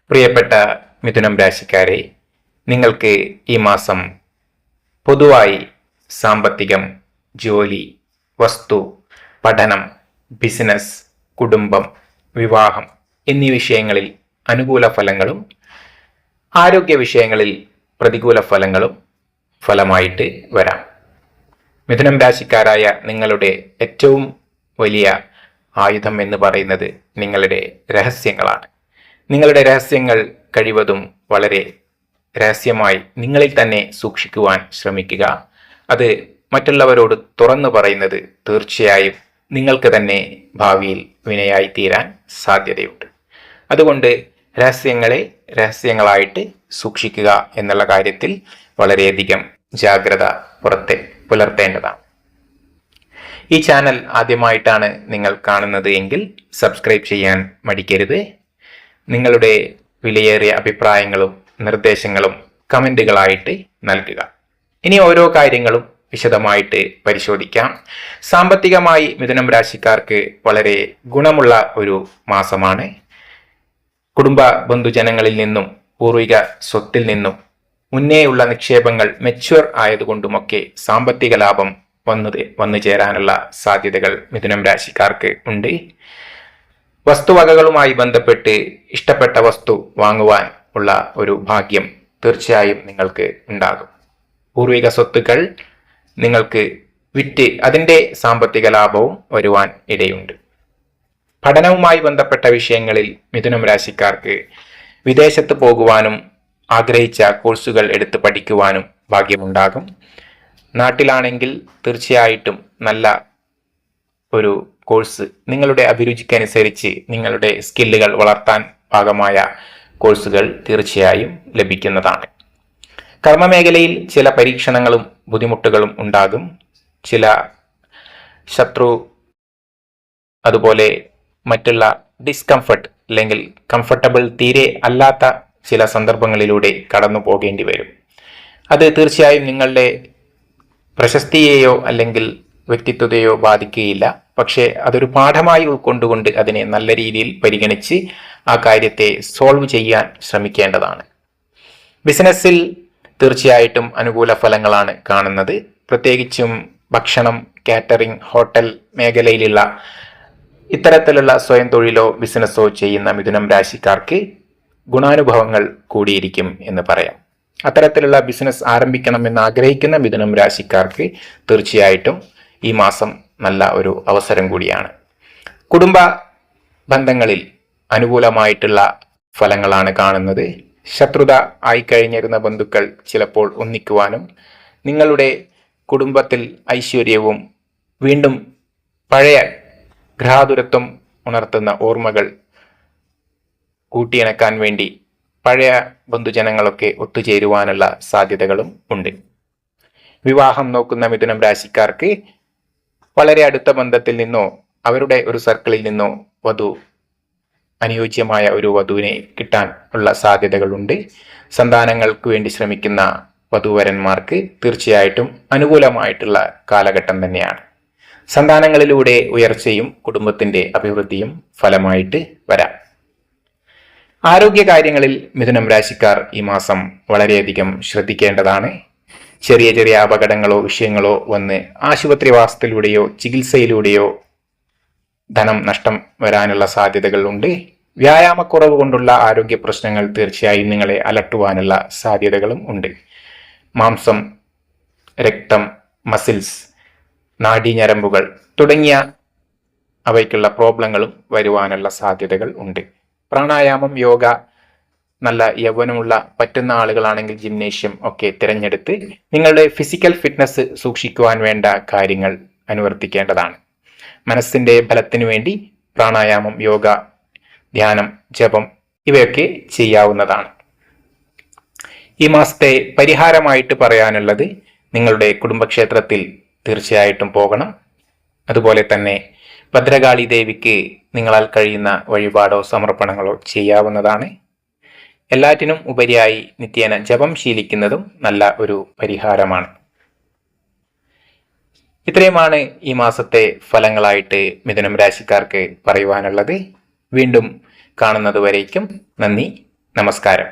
പ്രിയപ്പെട്ട മിഥുനം രാശിക്കാരെ, നിങ്ങൾക്ക് ഈ മാസം പൊതുവായി സാമ്പത്തികം, ജോലി, വസ്തു, പഠനം, ബിസിനസ്, കുടുംബം, വിവാഹം എന്നീ വിഷയങ്ങളിൽ അനുകൂല ഫലങ്ങളും ആരോഗ്യ വിഷയങ്ങളിൽ പ്രതികൂല ഫലങ്ങളും ഫലമായിട്ട് വരാം. മിഥുനം രാശിക്കാരായ നിങ്ങളുടെ ഏറ്റവും വലിയ ആയുധം എന്ന് പറയുന്നത് നിങ്ങളുടെ രഹസ്യങ്ങളാണ്. നിങ്ങളുടെ രഹസ്യങ്ങൾ കഴിവതും വളരെ രഹസ്യമായി നിങ്ങളിൽ തന്നെ സൂക്ഷിക്കുവാൻ ശ്രമിക്കുക. അത് മറ്റുള്ളവരോട് തുറന്നു പറയുന്നത് തീർച്ചയായും നിങ്ങൾക്ക് തന്നെ ഭാവിയിൽ വിനയായി തീരാൻ സാധ്യതയുണ്ട്. അതുകൊണ്ട് രഹസ്യങ്ങളെ രഹസ്യങ്ങളായിട്ട് സൂക്ഷിക്കുക എന്നുള്ള കാര്യത്തിൽ വളരെയധികം ജാഗ്രത പുലർത്തേണ്ടതാണ്. ഈ ചാനൽ ആദ്യമായിട്ടാണ് നിങ്ങൾ കാണുന്നത് എങ്കിൽ സബ്സ്ക്രൈബ് ചെയ്യാൻ മടിക്കരുത്. നിങ്ങളുടെ വിലയേറിയ അഭിപ്രായങ്ങളും നിർദ്ദേശങ്ങളും കമന്റുകളായിട്ട് നൽകുക. ഇനി ഓരോ കാര്യങ്ങളും വിശദമായിട്ട് പരിശോധിക്കാം. സാമ്പത്തികമായി മിഥുനം രാശിക്കാർക്ക് വളരെ ഗുണമുള്ള ഒരു മാസമാണ്. കുടുംബ ബന്ധുജനങ്ങളിൽ നിന്നും പൂർവിക സ്വത്തിൽ നിന്നും മുന്നേയുള്ള നിക്ഷേപങ്ങൾ മെച്യൂർ ആയതുകൊണ്ടുമൊക്കെ സാമ്പത്തിക ലാഭം വന്നു ചേരാനുള്ള സാധ്യതകൾ മിഥുനം രാശിക്കാർക്ക് ഉണ്ട്. വസ്തുവകകളുമായി ബന്ധപ്പെട്ട് ഇഷ്ടപ്പെട്ട വസ്തു വാങ്ങുവാൻ ഉള്ള ഒരു ഭാഗ്യം തീർച്ചയായും നിങ്ങൾക്ക് ഉണ്ടാകും. പൂർവിക സ്വത്തുക്കൾ നിങ്ങൾക്ക് വിറ്റ് അതിൻ്റെ സാമ്പത്തിക ലാഭവും വരുവാൻ ഇടയുണ്ട്. പഠനവുമായി ബന്ധപ്പെട്ട വിഷയങ്ങളിൽ മിഥുനം രാശിക്കാർക്ക് വിദേശത്ത് പോകുവാനും ആഗ്രഹിച്ച കോഴ്സുകൾ എടുത്ത് പഠിക്കുവാനും ഭാഗ്യമുണ്ടാകും. നാട്ടിലാണെങ്കിൽ തീർച്ചയായിട്ടും നല്ല ഒരു കോഴ്സ് നിങ്ങളുടെ അഭിരുചിക്കനുസരിച്ച് നിങ്ങളുടെ സ്കില്ലുകൾ വളർത്താൻ പാകമായ കോഴ്സുകൾ തീർച്ചയായും ലഭിക്കുന്നതാണ്. കർമ്മമേഖലയിൽ ചില പരീക്ഷണങ്ങളും ബുദ്ധിമുട്ടുകളും ഉണ്ടാകും. ചില ശത്രു അതുപോലെ മറ്റുള്ള ഡിസ്കംഫർട്ട് അല്ലെങ്കിൽ കംഫർട്ടബിൾ തീരെ അല്ലാത്ത ചില സന്ദർഭങ്ങളിലൂടെ കടന്നു പോകേണ്ടി വരും. അത് തീർച്ചയായും നിങ്ങളുടെ പ്രശസ്തിയെയോ അല്ലെങ്കിൽ വ്യക്തിത്വത്തെയോ ബാധിക്കുകയില്ല. പക്ഷേ അതൊരു പാഠമായി ഉൾക്കൊണ്ടുകൊണ്ട് അതിനെ നല്ല രീതിയിൽ പരിഗണിച്ച് ആ കാര്യത്തെ സോൾവ് ചെയ്യാൻ ശ്രമിക്കേണ്ടതാണ്. ബിസിനസ്സിൽ തീർച്ചയായിട്ടും അനുകൂല ഫലങ്ങളാണ് കാണുന്നത്. പ്രത്യേകിച്ചും ഭക്ഷണം, കാറ്ററിംഗ്, ഹോട്ടൽ മേഖലയിലുള്ള ഇത്തരത്തിലുള്ള സ്വയം തൊഴിലോ ബിസിനസ്സോ ചെയ്യുന്ന മിഥുനം രാശിക്കാർക്ക് ഗുണാനുഭവങ്ങൾ കൂടിയിരിക്കും എന്ന് പറയാം. അത്തരത്തിലുള്ള ബിസിനസ് ആരംഭിക്കണമെന്ന് ആഗ്രഹിക്കുന്ന മിഥുനം രാശിക്കാർക്ക് തീർച്ചയായിട്ടും ഈ മാസം നല്ല ഒരു അവസരം കൂടിയാണ്. കുടുംബ ബന്ധങ്ങളിൽ അനുകൂലമായിട്ടുള്ള ഫലങ്ങളാണ് കാണുന്നത്. ശത്രുത ആയിക്കഴിഞ്ഞിരുന്ന ബന്ധുക്കൾ ചിലപ്പോൾ ഒന്നിക്കുവാനും നിങ്ങളുടെ കുടുംബത്തിൽ ഐശ്വര്യവും വീണ്ടും പഴയ ഗ്രഹാതുരത്വം ഉണർത്തുന്ന ഓർമ്മകൾ കൂട്ടിയിണക്കാൻ വേണ്ടി പഴയ ബന്ധുജനങ്ങളൊക്കെ ഒത്തുചേരുവാനുള്ള സാധ്യതകളും ഉണ്ട്. വിവാഹം നോക്കുന്ന മിഥുനം രാശിക്കാർക്ക് വളരെ അടുത്ത ബന്ധത്തിൽ നിന്നോ അവരുടെ ഒരു സർക്കിളിൽ നിന്നോ അനുയോജ്യമായ ഒരു വധുവിനെ കിട്ടാൻ ഉള്ള സാധ്യതകളുണ്ട്. സന്താനങ്ങൾക്ക് വേണ്ടി ശ്രമിക്കുന്ന വധൂവരന്മാർക്ക് തീർച്ചയായിട്ടും അനുകൂലമായിട്ടുള്ള കാലഘട്ടം തന്നെയാണ്. സന്താനങ്ങളിലൂടെ ഉയർച്ചയും കുടുംബത്തിന്റെ അഭിവൃദ്ധിയും ഫലമായിട്ട് വരാം. ആരോഗ്യ കാര്യങ്ങളിൽ മിഥുനം രാശിക്കാർ ഈ മാസം വളരെയധികം ശ്രദ്ധിക്കേണ്ടതാണ്. ചെറിയ ചെറിയ അപകടങ്ങളോ വിഷയങ്ങളോ വന്ന് ആശുപത്രിവാസത്തിലൂടെയോ ചികിത്സയിലൂടെയോ ധനം നഷ്ടം വരാനുള്ള സാധ്യതകൾ ഉണ്ട്. വ്യായാമക്കുറവ് കൊണ്ടുള്ള ആരോഗ്യ പ്രശ്നങ്ങൾ തീർച്ചയായും നിങ്ങളെ അലട്ടുവാനുള്ള സാധ്യതകളും ഉണ്ട്. മാംസം, രക്തം, മസിൽസ്, നാഡീഞരമ്പുകൾ തുടങ്ങിയ അവയ്ക്കുള്ള പ്രോബ്ലങ്ങളും വരുവാനുള്ള സാധ്യതകൾ ഉണ്ട്. പ്രാണായാമം, യോഗ, നല്ല യൗവനമുള്ള പറ്റുന്ന ആളുകളാണെങ്കിൽ ജിംനേഷ്യം ഒക്കെ തിരഞ്ഞെടുത്ത് നിങ്ങളുടെ ഫിസിക്കൽ ഫിറ്റ്നസ് സൂക്ഷിക്കുവാൻ വേണ്ട കാര്യങ്ങൾ അനുവർത്തിക്കേണ്ടതാണ്. മനസ്സിന്റെ ബലത്തിനു വേണ്ടി പ്രാണായാമം, യോഗ, ധ്യാനം, ജപം ഇവയൊക്കെ ചെയ്യാവുന്നതാണ്. ഈ മാസത്തെ പരിഹാരമായിട്ട് പറയാനുള്ളത് നിങ്ങളുടെ കുടുംബക്ഷേത്രത്തിൽ തീർച്ചയായിട്ടും പോകണം. അതുപോലെ തന്നെ ഭദ്രകാളി ദേവിക്ക് നിങ്ങളാൽ കഴിയുന്ന വഴിപാടോ സമർപ്പണങ്ങളോ ചെയ്യാവുന്നതാണ്. എല്ലാറ്റിനും ഉപരിയായി നിത്യേന ജപം ശീലിക്കുന്നതും നല്ല ഒരു പരിഹാരമാണ്. ഇത്രയുമാണ് ഈ മാസത്തെ ഫലങ്ങളായിട്ട് മിഥുനം രാശിക്കാർക്ക് പറയുവാനുള്ളത്. വീണ്ടും കാണുന്നതുവരേക്കും നന്ദി, നമസ്കാരം.